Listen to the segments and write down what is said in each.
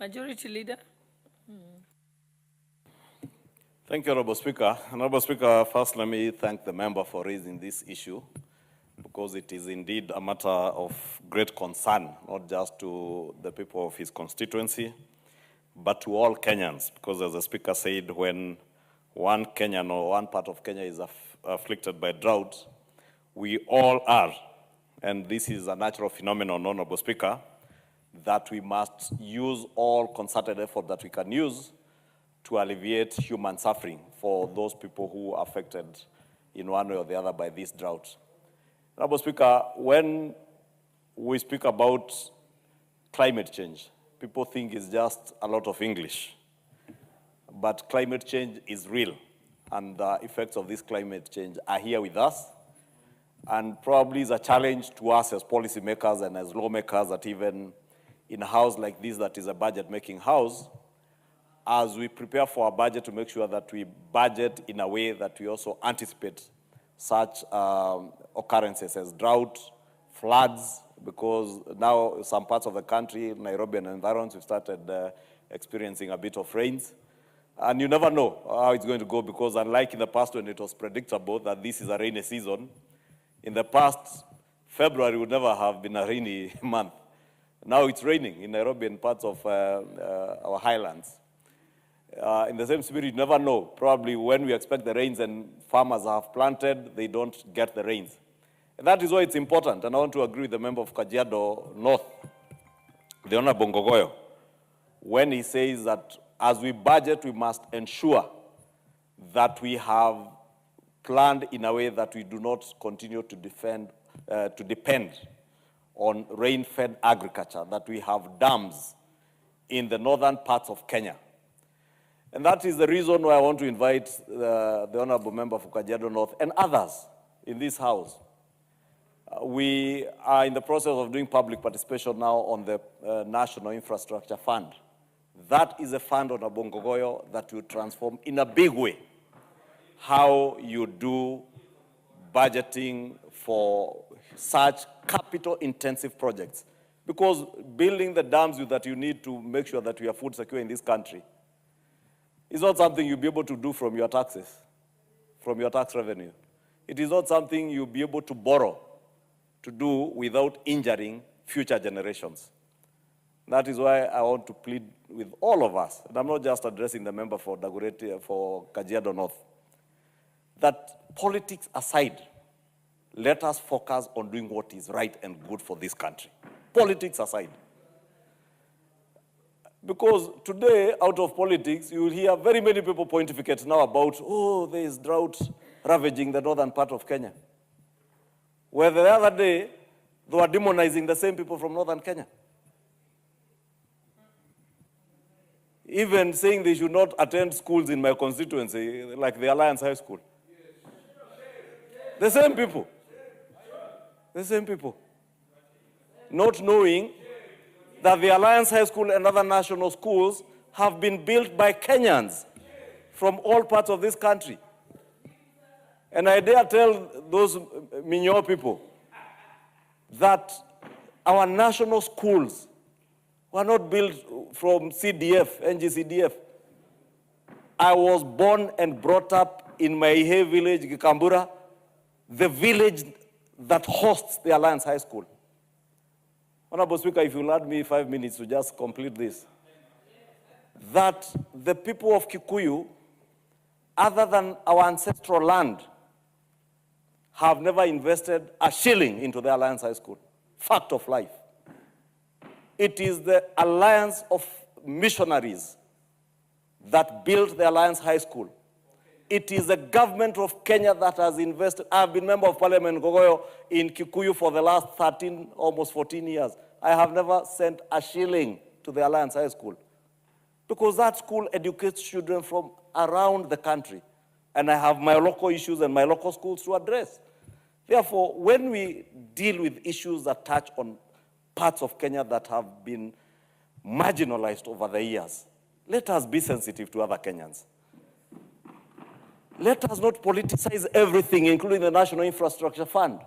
Majority Leader. Thank you, Honorable Speaker. Honorable Speaker, first let me thank the member for raising this issue, because it is indeed a matter of great concern, not just to the people of his constituency, but to all Kenyans, because as the Speaker said, when one Kenyan or one part of Kenya is afflicted by drought, we all are, and this is a natural phenomenon, Honorable Speaker, that we must use all concerted effort that we can use to alleviate human suffering for those people who are affected in one way or the other by this drought. Honorable Speaker, when we speak about climate change, people think it's just a lot of English. But climate change is real, and the effects of this climate change are here with us, and probably is a challenge to us as policymakers and as lawmakers that even in a house like this that is a budget-making house, as we prepare for our budget, to make sure that we budget in a way that we also anticipate such occurrences as drought, floods, because now some parts of the country, Nairobi and environs, we've started experiencing a bit of rains. And you never know how it's going to go, because unlike in the past when it was predictable that this is a rainy season, in the past, February would never have been a rainy month. Now it's raining in Nairobi and parts of our highlands. In the same spirit, you never know. Probably when we expect the rains and farmers have planted, they don't get the rains. And that is why it's important. And I want to agree with the member of Kajiado North, the Honorable Ngogoyo, when he says that as we budget, we must ensure that we have planned in a way that we do not continue to depend on rain-fed agriculture, that we have dams in the northern parts of Kenya. And that is the reason why I want to invite the Honorable Member for Kajiado North and others in this House. We are in the process of doing public participation now on the National Infrastructure Fund. That is a fund, Honorable Ngogoyo, that will transform in a big way how you do budgeting for such capital-intensive projects. Because building the dams that you need to make sure that we are food secure in this country is not something you'll be able to do from your taxes, from your tax revenue. It is not something you'll be able to borrow to do without injuring future generations. That is why I want to plead with all of us, and I'm not just addressing the member for Kajiado North, that politics aside, let us focus on doing what is right and good for this country. Politics aside. Because today, out of politics, you will hear very many people pontificate now about, oh, there is drought ravaging the northern part of Kenya. Where the other day, they were demonizing the same people from northern Kenya. Even saying they should not attend schools in my constituency, like the Alliance High School. The same people. The same people. Not knowing that the Alliance High School and other national schools have been built by Kenyans from all parts of this country. And I dare tell those Minyo people that our national schools were not built from CDF, NGCDF. I was born and brought up in my Ihe village, Gikambura, the village that hosts the Alliance High School. Honorable Speaker, if you'll allow me 5 minutes to just complete this. That the people of Gikuyu, other than our ancestral land, have never invested a shilling into the Alliance High School. Fact of life. It is the alliance of missionaries that built the Alliance High School. It is the government of Kenya that has invested. I've been member of parliament Ngogoyo in Gikuyu for the last 13, almost 14 years. I have never sent a shilling to the Alliance High School, because that school educates children from around the country. And I have my local issues and my local schools to address. Therefore, when we deal with issues that touch on parts of Kenya that have been marginalized over the years, let us be sensitive to other Kenyans. Let us not politicize everything, including the National Infrastructure Fund.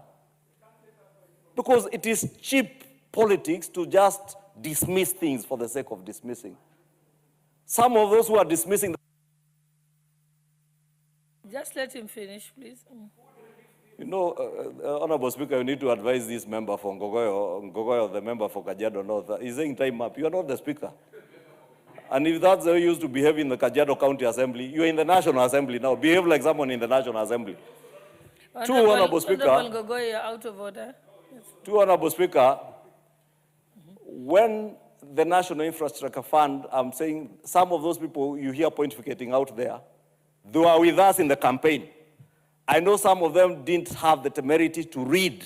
Because it is cheap politics to just dismiss things for the sake of dismissing. Some of those who are dismissing... Just let him finish, please. You know, Honorable Speaker, you need to advise this member for Ngogoyo, the member for Kajiado North. He's saying time up. You are not the Speaker. And if that's the way you used to behave in the Kajiado County Assembly, you are in the National Assembly now. Behave like someone in the National Assembly. Honorable Speaker. Honorable Ngogoyo, you're out of order. Yes. Honorable Speaker, when the National Infrastructure Fund, I'm saying some of those people you hear pontificating out there, they were with us in the campaign. I know some of them didn't have the temerity to read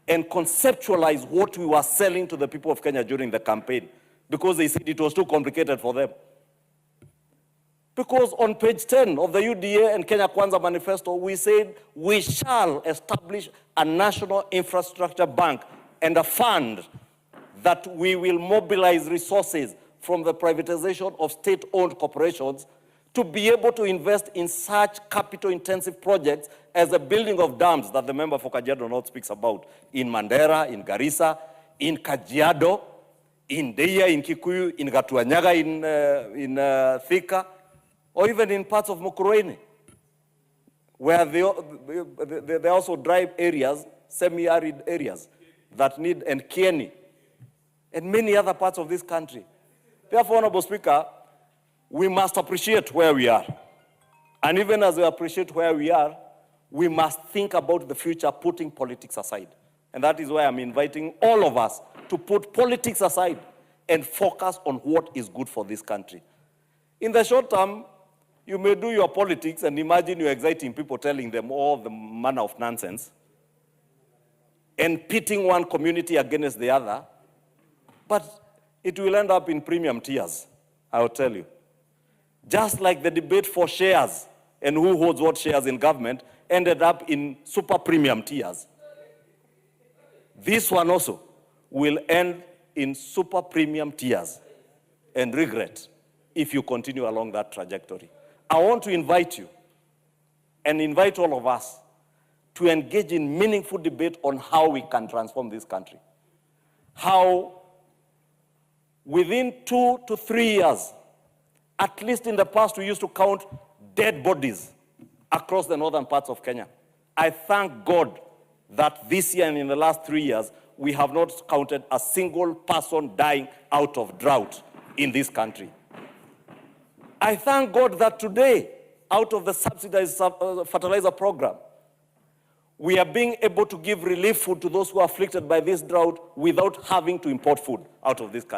and conceptualize what we were selling to the people of Kenya during the campaign because they said it was too complicated for them. Because on page 10 of the UDA and Kenya Kwanza manifesto, we said we shall establish a national infrastructure bank and a fund that we will mobilize resources from the privatization of state-owned corporations to be able to invest in such capital-intensive projects as the building of dams that the member for Kajiado North speaks about in Mandera, in Garissa, in Kajiado, in Deia, in Gikuyu, in Gatuanyaga, in Thika, or even in parts of Mukurweini, where they also drive areas, semi-arid areas that need, and Kieni, and many other parts of this country. Therefore, Honorable Speaker, we must appreciate where we are. And even as we appreciate where we are, we must think about the future, putting politics aside. And that is why I'm inviting all of us to put politics aside and focus on what is good for this country. In the short term, you may do your politics and imagine you're exciting people, telling them all the manner of nonsense and pitting one community against the other, but it will end up in premium tiers, I will tell you. Just like the debate for shares and who holds what shares in government ended up in super premium tiers. This one also will end in super premium tiers and regret if you continue along that trajectory. I want to invite you and invite all of us to engage in meaningful debate on how we can transform this country. How within 2 to 3 years, at least in the past, we used to count dead bodies across the northern parts of Kenya. I thank God that this year and in the last 3 years, we have not counted a single person dying out of drought in this country. I thank God that today, out of the subsidized fertilizer program, we are being able to give relief food to those who are afflicted by this drought without having to import food out of this country.